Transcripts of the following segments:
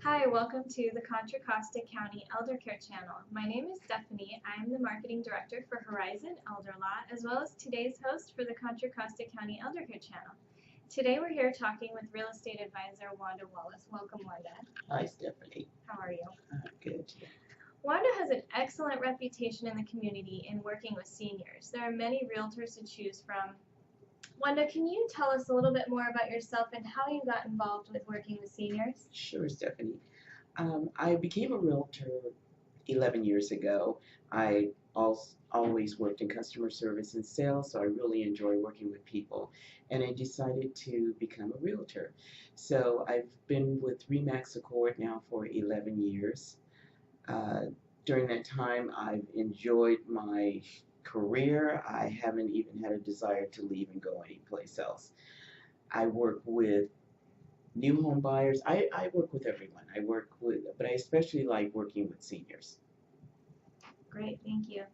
Hi, welcome to the Contra Costa County Eldercare channel. My name is Stephanie. I'm the marketing director for Horizon Elder Law, as well as today's host for the Contra Costa County Eldercare channel. Today we're here talking with real estate advisor Wanda Wallis. Welcome, Wanda. Hi, Stephanie. How are you? Good. Wanda has an excellent reputation in the community in working with seniors. There are many realtors to choose from. Wanda, can you tell us a little bit more about yourself and how you got involved with working with seniors? Sure, Stephanie. I became a realtor 11 years ago. I always worked in customer service and sales, so I really enjoy working with people. And I decided to become a realtor. So I've been with ReMax Accord now for 11 years. Uh, During that time, I've enjoyed my career. I haven't even had a desire to leave and go anyplace else. I work with new home buyers. I work with everyone. But I especially like working with seniors. Great, thank you.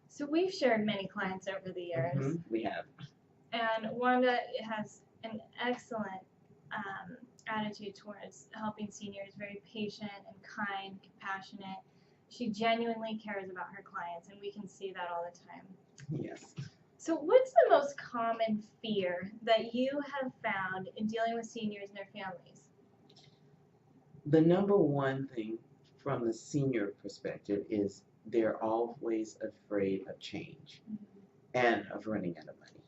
So we've shared many clients over the years, We have. and Wanda has an excellent attitude towards helping seniors, very patient and kind, compassionate. She genuinely cares about her clients, and we can see that all the time. Yes. So, what's the most common fear that you have found in dealing with seniors and their families? The number one thing from the senior perspective is they're always afraid of change and of running out of money.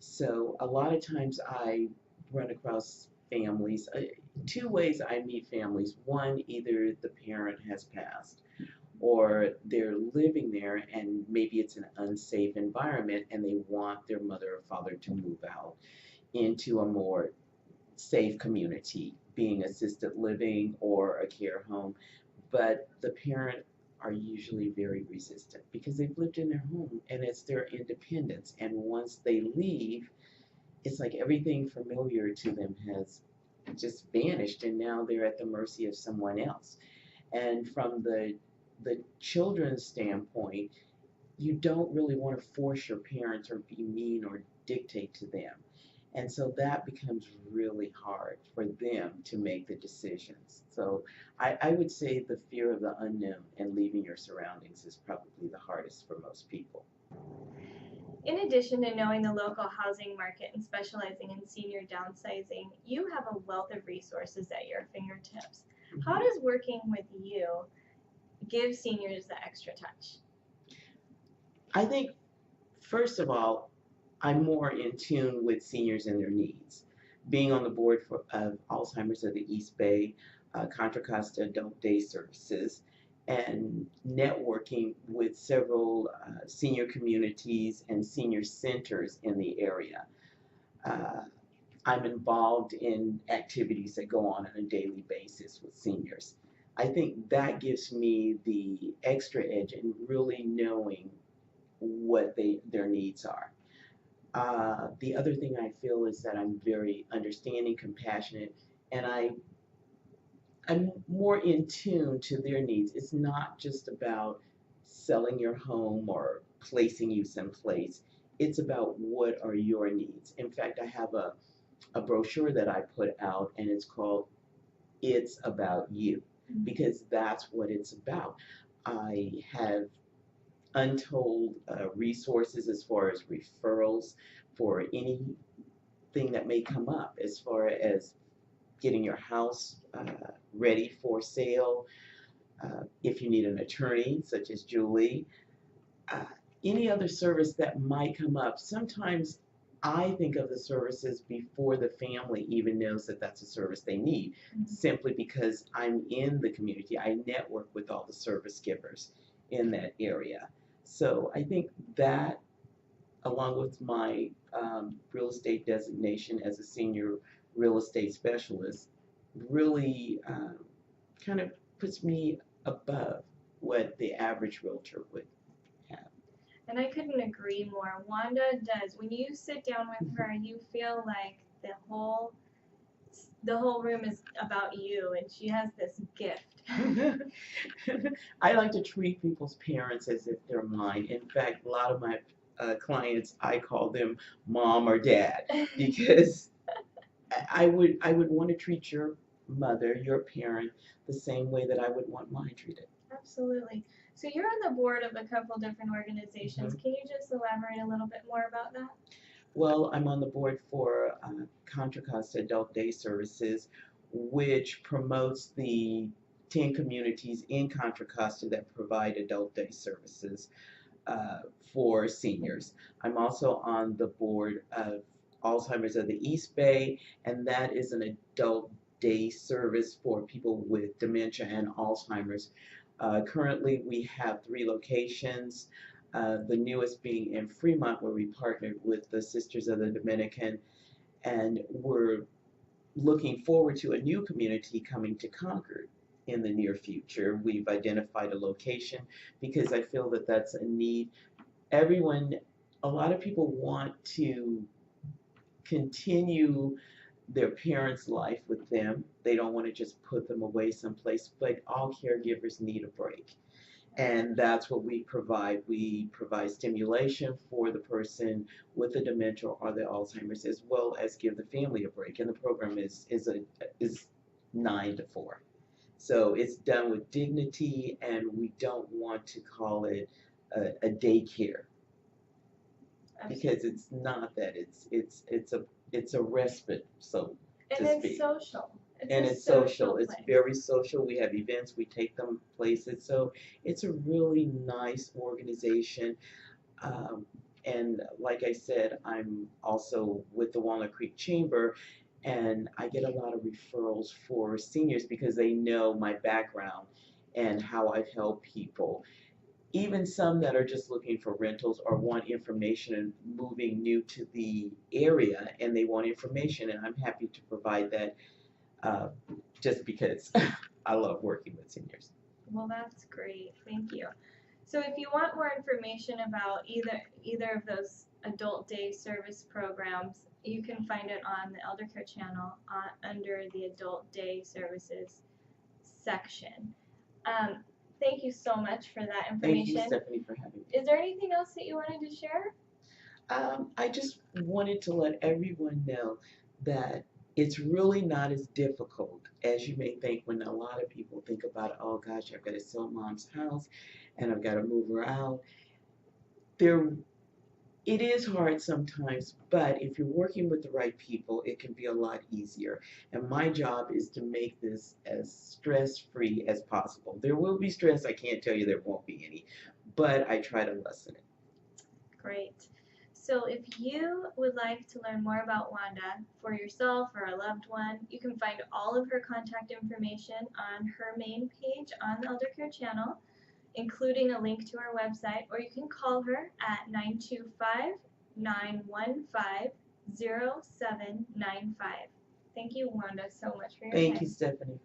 So a lot of times I run across families, two ways I meet families. One, either the parent has passed or they're living there and maybe it's an unsafe environment and they want their mother or father to move out into a more safe community, being assisted living or a care home. But the parent are usually very resistant because they've lived in their home and it's their independence. And once they leave, it's like everything familiar to them has just vanished and now they're at the mercy of someone else. And from the children's standpoint, you don't really want to force your parents or be mean or dictate to them. And so that becomes really hard for them to make the decisions. So I would say the fear of the unknown and leaving your surroundings is probably the hardest for most people. In addition to knowing the local housing market and specializing in senior downsizing, you have a wealth of resources at your fingertips. How does working with you give seniors the extra touch? I think, first of all, I'm more in tune with seniors and their needs. Being on the board of Alzheimer's of the East Bay, Contra Costa Adult Day Services, and networking with several senior communities and senior centers in the area. Uh, I'm involved in activities that go on a daily basis with seniors. I think that gives me the extra edge in really knowing what their needs are. The other thing I feel is that I'm very understanding, compassionate, and I'm more in tune to their needs. It's not just about selling your home or placing you someplace. It's about what are your needs. In fact, I have a brochure that I put out, and it's called It's About You, because that's what it's about. I have untold resources as far as referrals for anything that may come up, as far as getting your house ready for sale, if you need an attorney, such as Julie, uh, any other service that might come up. Sometimes I think of the services before the family even knows that that's a service they need, simply because I'm in the community. I network with all the service givers in that area. So I think that, along with my real estate designation as a senior real estate specialist, really kind of puts me above what the average realtor would have. And I couldn't agree more. Wanda does. When you sit down with her, you feel like the whole room is about you, and she has this gift. I like to treat people's parents as if they're mine. In fact, a lot of my clients, I call them mom or dad because I would want to treat your mother, your parent, the same way that I would want mine treated. Absolutely. So you're on the board of a couple different organizations. Can you just elaborate a little bit more about that? Well, I'm on the board for Contra Costa Adult Day Services, which promotes the 10 communities in Contra Costa that provide adult day services for seniors. I'm also on the board of Alzheimer's of the East Bay, and that is an adult day service for people with dementia and Alzheimer's. Currently, we have 3 locations. The newest being in Fremont, where we partnered with the Sisters of the Dominican, and we're looking forward to a new community coming to Concord in the near future. We've identified a location because I feel that that's a need. Everyone, a lot of people want to continue their parents' life with them. They don't want to just put them away someplace, but all caregivers need a break. And that's what we provide. We provide stimulation for the person with the dementia or the Alzheimer's, as well as give the family a break. And the program is 9 to 4. So it's done with dignity, and we don't want to call it a daycare, because it's not that. It's a respite, so and to it's speak. social. It's social. It's very social. We have events. We take them places. So it's a really nice organization. And like I said, I'm also with the Walnut Creek Chamber, and I get a lot of referrals for seniors because they know my background and how I've helped people. Even some that are just looking for rentals or want information and moving new to the area, and they want information, and I'm happy to provide that, just because I love working with seniors. Well, that's great. Thank you. So if you want more information about either of those adult day service programs, you can find it on the Eldercare channel under the adult day services section. Thank you so much for that information. Thank you, Stephanie, for having me. Is there anything else that you wanted to share? I just wanted to let everyone know that it's really not as difficult as you may think when a lot of people think about, oh gosh, I've got to sell mom's house and I've got to move her out. It is hard sometimes, but if you're working with the right people, it can be a lot easier. And my job is to make this as stress-free as possible. There will be stress. I can't tell you there won't be any, but I try to lessen it. Great. So if you would like to learn more about Wanda for yourself or a loved one, you can find all of her contact information on her main page on the Eldercare channel, including a link to her website, or you can call her at 925-915-0795. Thank you, Wanda, so much for your time. Thank you, Stephanie.